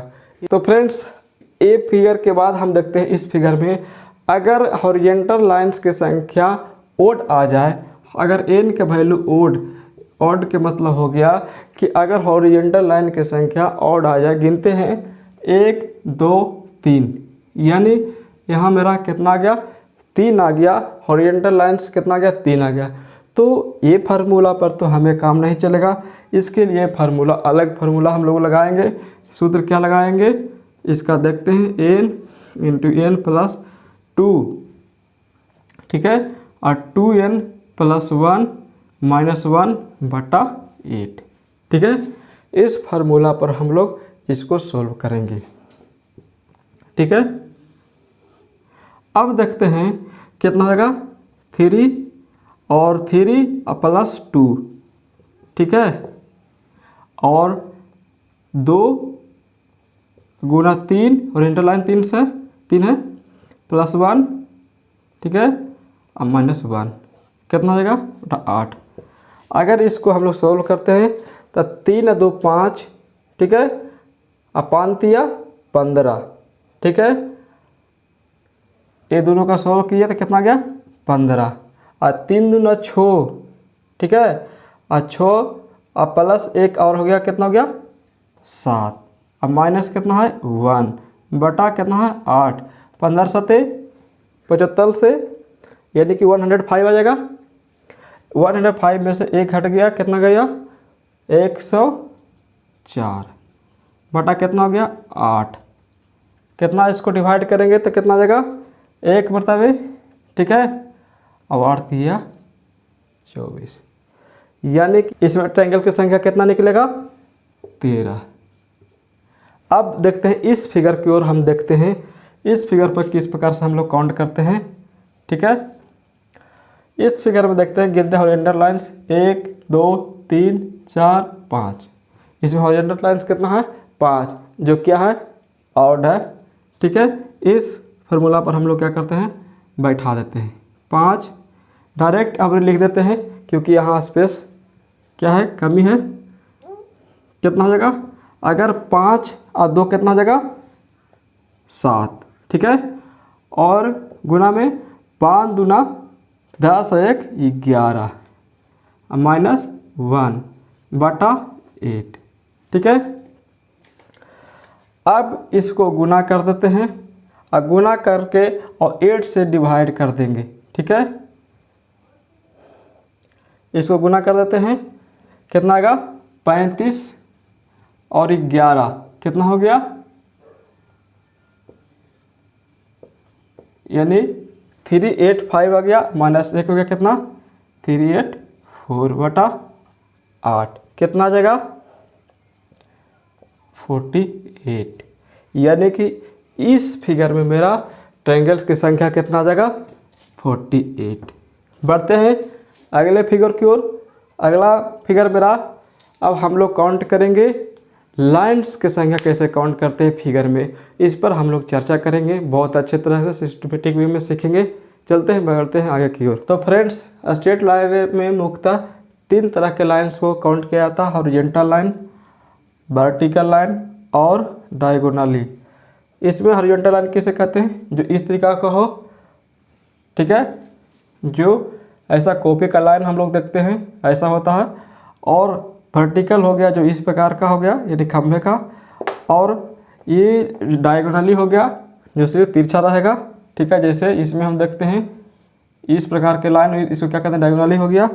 तो फ्रेंड्स ए फिगर के बाद हम देखते हैं इस फिगर में अगर हॉरिजॉन्टल लाइंस की संख्या ओड आ जाए, अगर n के वैल्यू ओड के मतलब हो गया कि अगर हॉरिजॉन्टल लाइन की संख्या ओड आ जाए, गिनते हैं 1 2 3, यानी यहाँ मेरा कितना आ गया 3 आ गया, हॉरिजॉन्टल लाइंस कितना आ गया 3 आ गया। तो ये फार्मूला पर तो हमें काम नहीं चलेगा, इसके लिए फार्मूला अलग फार्मूला हम लोग लगाएंगे। सूत्र क्या लगाएंगे इसका देखते हैं, n इंटू एन प्लस 2, ठीक है, और 2n प्लस 1 माइनस 1 बटा 8। ठीक है। इस फार्मूला पर हम लोग इसको सोल्व करेंगे। ठीक है। अब देखते हैं कितना आएगा 3 और 3 प्लस 2, ठीक है, और 2 गुना 3 और इंटरलाइन 3 से 3 है प्लस 1, ठीक है, और माइनस 1 कितना हो जाएगा 8। अगर इसको हम लोग सोल्व करते हैं तो 3 2 5, ठीक है, और 5 तिया 15, ठीक है, ये दोनों का सोल्व किया तो कितना गया 15 और 3 दूना 6, ठीक है, और 6 और प्लस 1 और हो गया कितना हो गया 7 और माइनस कितना है 1 बटा कितना है 8, 15 7 75 से यानी कि 105 आ जाएगा। 105 में से 1 हट गया, कितना गया 104 बटा कितना हो गया 8। कितना इसको डिवाइड करेंगे तो कितना आ जाएगा 1 बराबर, ठीक है, और 8 दिया 24, यानी कि इसमें ट्रायंगल की संख्या कितना निकलेगा 13। अब देखते हैं इस फिगर की ओर, हम देखते हैं इस फिगर पर किस प्रकार से हम लोग काउंट करते हैं। ठीक है। इस फिगर में देखते हैं गिनते हॉरिजॉन्टल लाइंस 1 2 3 4 5, इसमें हॉरिजॉन्टल लाइंस कितना है 5, जो क्या है ऑड है। ठीक है। इस फार्मूला पर हम लोग क्या करते हैं बैठा देते हैं 5, डायरेक्ट अब लिख देते हैं क्योंकि यहाँ स्पेस क्या है कमी है। कितना हो जाएगा, अगर 5 और 2 कितना हो जाएगा 7, ठीक है, और गुना में 5 दूना 10 1 11 माइनस 1 बटा 8। ठीक है। अब इसको गुना कर देते हैं और गुना करके और 8 से डिवाइड कर देंगे। ठीक है। इसको गुना कर देते हैं, कितना आएगा 35 और 11 कितना हो गया, यानी 385 आ गया, माइनस 1 हो गया कितना 384 बटा 8, कितना आ जाएगा 48। यानी कि इस फिगर में मेरा ट्रायंगल की संख्या कितना आ जाएगा 48। बढ़ते हैं अगले फिगर की ओर। अगला फिगर मेरा, अब हम लोग काउंट करेंगे लाइंस की संख्या कैसे काउंट करते हैं फिगर में, इस पर हम लोग चर्चा करेंगे, बहुत अच्छे तरह से सिस्टमेटिक वे में सीखेंगे। चलते हैं बढ़ते हैं आगे की ओर। तो फ्रेंड्स स्ट्रेट लाइन में मुख्यतः तीन तरह के लाइन्स को काउंट किया जाता है, हॉरिजॉन्टल लाइन, वर्टिकल लाइन और डायगोनली। इसमें हॉरिजॉन्टल लाइन किसे कहते हैं? जो इस तरीका का हो, ठीक है, जो ऐसा कॉपी का लाइन हम लोग देखते हैं ऐसा होता है। और वर्टिकल हो गया जो इस प्रकार का हो गया यानी खंभे का, और ये डायगोनली हो गया जो सिर्फ तिरछा रहेगा, ठीक है। जैसे इसमें हम देखते हैं इस प्रकार के लाइन, इसको क्या कहते हैं? डायगोनली हो गया,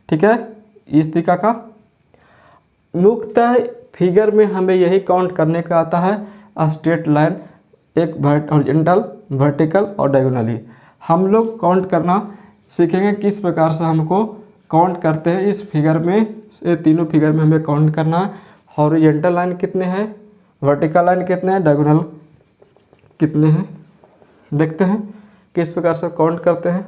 ठीक है, इस तरीका का। मुख्यतः फिगर में हमें यही काउंट करने का आता है स्ट्रेट लाइन, एक हॉरिजॉन्टल, वर्टिकल और डायगोनली। हम लोग काउंट करना सीखेंगे किस प्रकार से हमको काउंट करते हैं इस फिगर में, ये तीनों फिगर में हमें काउंट करना है। हॉरिजॉन्टल लाइन कितने हैं, वर्टिकल लाइन कितने हैं, डायगोनल कितने हैं, देखते हैं किस प्रकार से काउंट करते हैं।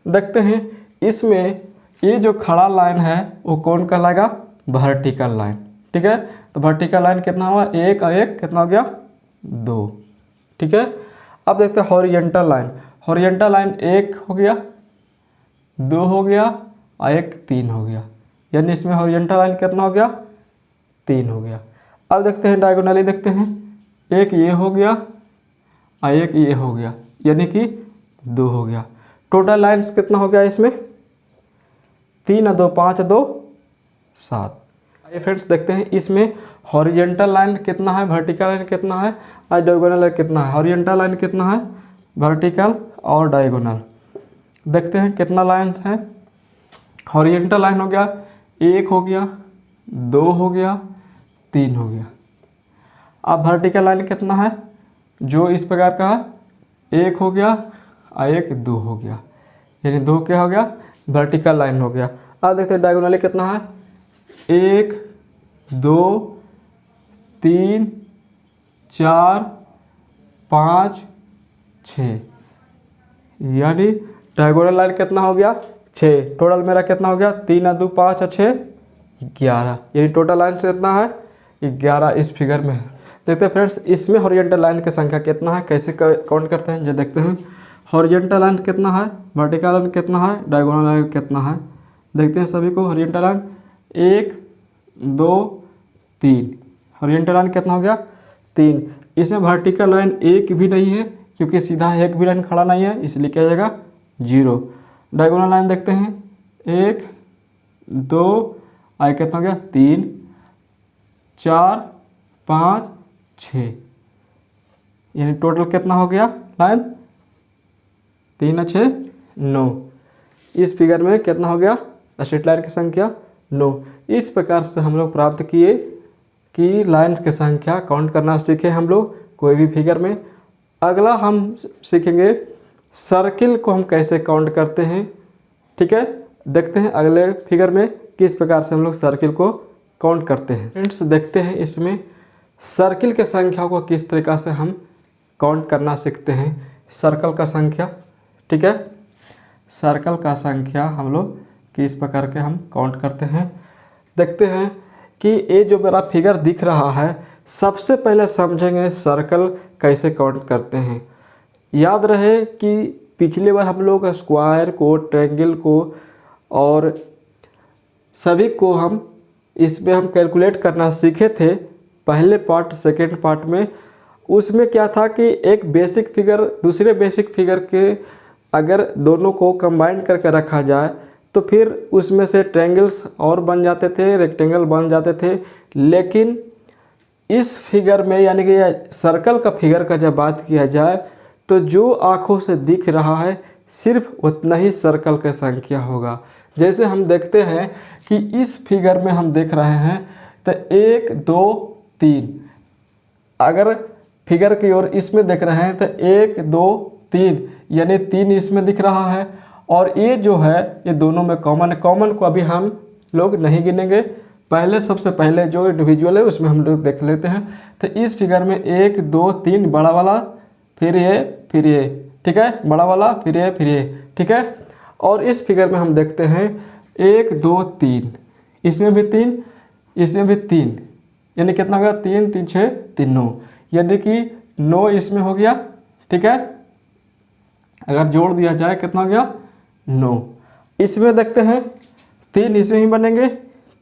देखते हैं इसमें ये जो खड़ा लाइन है वो कौन कहलाएगा? वर्टिकल लाइन, ठीक है। तो वर्टिकल लाइन कितना हुआ? एक और एक कितना हो गया? 2, ठीक है। अब देखते हैं हॉरिजॉन्टल लाइन। हॉरिजॉन्टल लाइन 1 हो गया, 2 हो गया और 1 3 हो गया, यानी इसमें हॉरिजॉन्टल लाइन कितना हो गया? 3 हो गया। अब देखते हैं डायगोनली, देखते हैं 1 ये हो गया और 1 ये हो गया, यानी कि 2 हो गया। टोटल लाइन्स कितना हो गया इसमें? 3 और 2 5 2 7। आइए फ्रेंड्स देखते हैं इसमें हॉरिजॉन्टल लाइन कितना है, वर्टिकल लाइन कितना है और डायगोनल लाइन कितना है। हॉरिजॉन्टल लाइन कितना है, वर्टिकल और डायगोनल। देखते हैं कितना लाइन है। हॉरिजॉन्टल लाइन हो गया 1 हो गया, 2 हो गया, 3 हो गया। अब वर्टिकल लाइन कितना है जो इस प्रकार का है? 1 हो गया और 1 2 हो गया, यानी 2 क्या हो गया? वर्टिकल लाइन हो गया। अब देखते हैं डायगोनली कितना है? 1 2 3 4 5 6, यानी डायगोनल लाइन कितना हो गया? 6। टोटल मेरा कितना हो गया? 3 और 2 5 और 6 11, यानी टोटल लाइन से कितना है? 11 इस फिगर में है। देखते हैं फ्रेंड्स इसमें हॉरिजॉन्टल लाइन की संख्या कितना है, कैसे काउंट करते हैं जो देखते हैं। हॉरिजॉन्टल लाइन कितना है, वर्टिकल लाइन कितना है, डायगोनल लाइन कितना है, देखते हैं सभी को। हॉरिजॉन्टल लाइन 1 2 3, हॉरिजॉन्टल लाइन कितना हो गया? 3। इसमें वर्टिकल लाइन 1 भी नहीं है क्योंकि सीधा एक भी लाइन खड़ा नहीं है, इसलिए क्या जाएगा? 0। डायगोनल लाइन देखते हैं 1 2 और कितना हो गया? 3 4 5 6, यानी टोटल कितना हो गया लाइन? 3 और 6 9। इस फिगर में कितना हो गया स्ट्रेट लाइन की संख्या? 9। इस प्रकार से हम लोग प्राप्त किए कि लाइन्स की संख्या काउंट करना सीखे हम लोग कोई भी फिगर में। अगला हम सीखेंगे सर्किल को हम कैसे काउंट करते हैं, ठीक है। देखते हैं अगले फिगर में किस प्रकार से हम लोग सर्किल को काउंट करते हैं। फ्रेंड्स देखते हैं इसमें सर्किल के संख्या को किस तरीक़ा से हम काउंट करना सीखते हैं। सर्कल का संख्या, ठीक है, सर्कल का संख्या हम लोग किस प्रकार के हम काउंट करते हैं। देखते हैं कि ये जो मेरा फिगर दिख रहा है, सबसे पहले समझेंगे सर्कल कैसे काउंट करते हैं। याद रहे कि पिछली बार हम लोग स्क्वायर को, ट्रायंगल को और सभी को हम इसमें हम कैलकुलेट करना सीखे थे पहले पार्ट, सेकेंड पार्ट में। उसमें क्या था कि एक बेसिक फिगर दूसरे बेसिक फिगर के अगर दोनों को कंबाइन करके रखा जाए तो फिर उसमें से ट्रायंगल्स और बन जाते थे, रेक्टेंगल बन जाते थे। लेकिन इस फिगर में यानी कि सर्कल का फिगर का जब बात किया जाए तो जो आँखों से दिख रहा है सिर्फ उतना ही सर्कल का संख्या होगा। जैसे हम देखते हैं कि इस फिगर में हम देख रहे हैं तो 1 2 3, अगर फिगर की ओर इसमें देख रहे हैं तो 1 2 3, यानी 3 इसमें दिख रहा है। और ये जो है ये दोनों में कॉमन है। कॉमन को अभी हम लोग नहीं गिनेंगे, पहले सबसे पहले जो इंडिविजुअल है उसमें हम लोग देख लेते हैं। तो इस फिगर में 1 2 3 बड़ा वाला, फिर ये, ठीक है, बड़ा वाला, फिर ये, ठीक है। और इस फिगर में हम देखते हैं 1 2 3, इसमें भी 3, इसमें भी 3, यानी कितना हो गया? 3 3 6 3 9, यानी कि 9 इसमें हो गया, ठीक है। अगर जोड़ दिया जाए कितना हो गया? 9। इसमें देखते हैं 3 इसमें ही बनेंगे,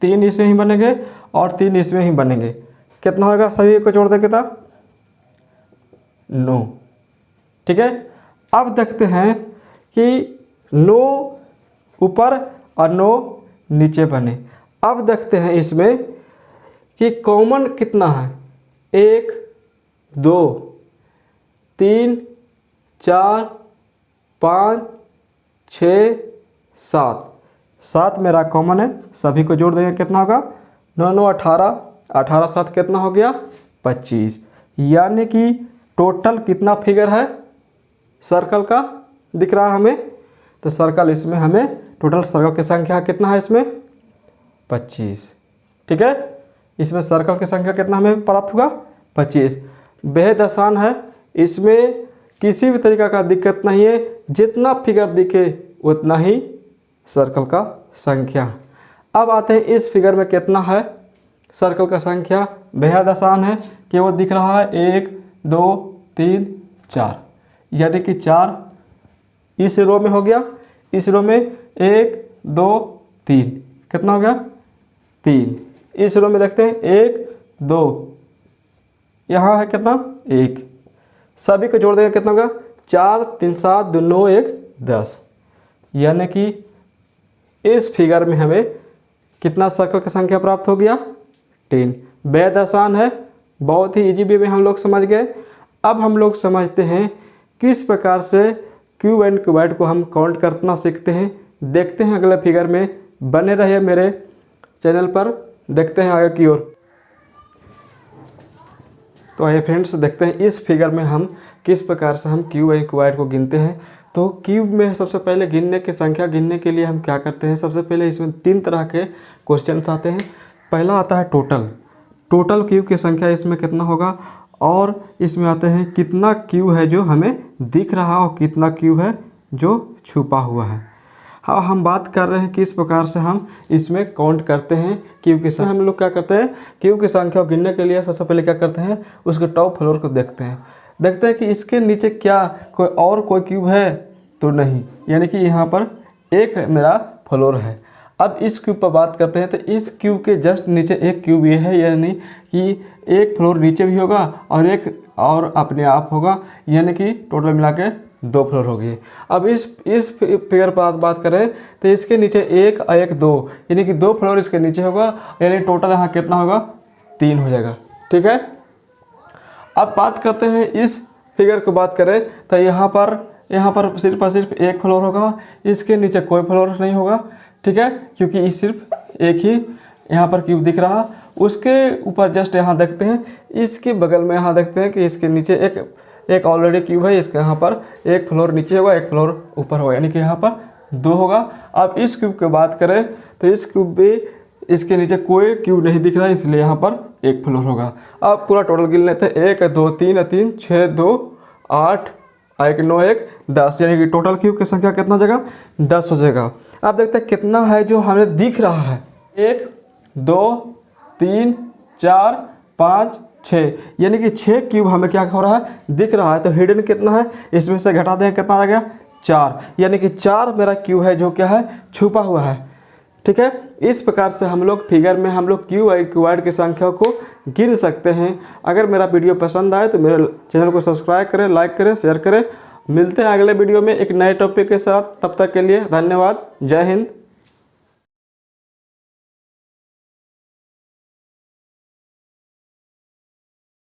3 इसमें ही बनेंगे और 3 इसमें ही बनेंगे। कितना होगा सभी को जोड़ दें कितना 9। ठीक है, अब देखते हैं कि 9 ऊपर और 9 नीचे बने। अब देखते हैं इसमें कि कॉमन कितना है, 1 2 3 4 5 6 7, 7 मेरा कॉमन है, सभी को जोड़ देंगे कितना होगा 9 9 18, 18 7 कितना हो गया 25। यानी कि टोटल कितना फिगर है सर्कल का दिख रहा है हमें, तो सर्कल इसमें हमें टोटल सर्कल की संख्या कितना है इसमें 25। ठीक है, इसमें सर्कल की संख्या कितना हमें प्राप्त हुआ 25। बेहद आसान है, इसमें किसी भी तरीका का दिक्कत नहीं है, जितना फिगर दिखे उतना ही सर्कल का संख्या। अब आते हैं इस फिगर में कितना है सर्कल का संख्या, बेहद आसान है कि वो दिख रहा है 1 2 3 4, यानी कि 4 इस रो में हो गया, इस रो में 1 2 3 कितना हो गया 3, इस रो में देखते हैं 1 2, यहाँ है कितना 1, सभी को जोड़ देंगे कितना होगा 4 3 7 2 9 1 10। यानी कि इस फिगर में हमें कितना सर्कल की संख्या प्राप्त हो गया 10। बेहद आसान है, बहुत ही इजी वे में हम लोग समझ गए। अब हम लोग समझते हैं किस प्रकार से क्यूब एंड क्यूबॉइड को हम काउंट करना सीखते हैं। देखते हैं अगले फिगर में, बने रहिए मेरे चैनल पर, देखते हैं आगे की ओर। तो आइए फ्रेंड्स देखते हैं इस फिगर में हम किस प्रकार से हम क्यूब एंड क्यूबॉइड को गिनते हैं। तो क्यूब में सबसे पहले गिनने की संख्या गिनने के लिए हम क्या करते हैं, सबसे पहले इसमें 3 तरह के क्वेश्चंस आते हैं। पहला आता है टोटल, टोटल क्यूब की संख्या इसमें कितना होगा, और इसमें आते हैं कितना क्यूब है जो हमें दिख रहा और कितना क्यूब है जो छुपा हुआ है। हाँ, हम बात कर रहे हैं किस प्रकार से हम इसमें काउंट करते हैं क्यूब की संख्या। हम लोग क्या करते हैं क्यूब की संख्या को गिनने के लिए सबसे पहले क्या करते हैं उसके टॉप फ्लोर को देखते हैं कि इसके नीचे क्या कोई क्यूब है तो नहीं, यानी कि यहाँ पर एक मेरा फ्लोर है। अब इस क्यूब पर बात करते हैं, तो इस क्यूब के जस्ट नीचे एक क्यूब ये है, यानी कि एक फ्लोर नीचे भी होगा और एक और अपने आप होगा, यानी कि टोटल मिला के 2 फ्लोर हो गए। अब इस फिगर पर बात करें तो इसके नीचे 1 और 1 2, यानी कि 2 फ्लोर इसके नीचे होगा, यानी टोटल यहाँ कितना होगा 3 हो जाएगा। ठीक है, अब बात करते हैं इस फिगर को बात करें तो यहाँ पर सिर्फ और सिर्फ 1 फ्लोर होगा, इसके नीचे कोई फ्लोर नहीं होगा। ठीक है, क्योंकि इस सिर्फ एक ही यहाँ पर क्यूब दिख रहा। उसके ऊपर जस्ट यहाँ देखते हैं, इसके बगल में यहाँ देखते हैं कि इसके नीचे एक ऑलरेडी क्यूब है, इसके यहाँ पर 1 फ्लोर नीचे होगा 1 फ्लोर ऊपर होगा, यानी कि यहाँ पर 2 होगा। अब इस क्यूब की बात करें तो इस क्यूब में इसके नीचे कोई क्यूब नहीं दिख रहा है, इसलिए यहाँ पर 1 फ्लोर होगा। अब पूरा टोटल गिन लेते हैं, 1 2 3 3 6 2 8 1 9 1 10, यानी कि टोटल क्यूब की संख्या कितना हो जाएगा 10 हो जाएगा। अब देखते हैं कितना है जो हमें दिख रहा है, 1 2 3 4 5 6, यानी कि 6 क्यूब हमें क्या हो रहा है दिख रहा है। तो हिडन कितना है, इसमें से घटा दें कितना आ गया 4, यानी कि 4 मेरा क्यूब है जो क्या है छुपा हुआ है। ठीक है, इस प्रकार से हम लोग फिगर में हम लोग क्यूब और क्यूबॉइड की संख्या को गिन सकते हैं। अगर मेरा वीडियो पसंद आए तो मेरे चैनल को सब्सक्राइब करें, लाइक करें, शेयर करें। मिलते हैं अगले वीडियो में एक नए टॉपिक के साथ, तब तक के लिए धन्यवाद। जय हिंद।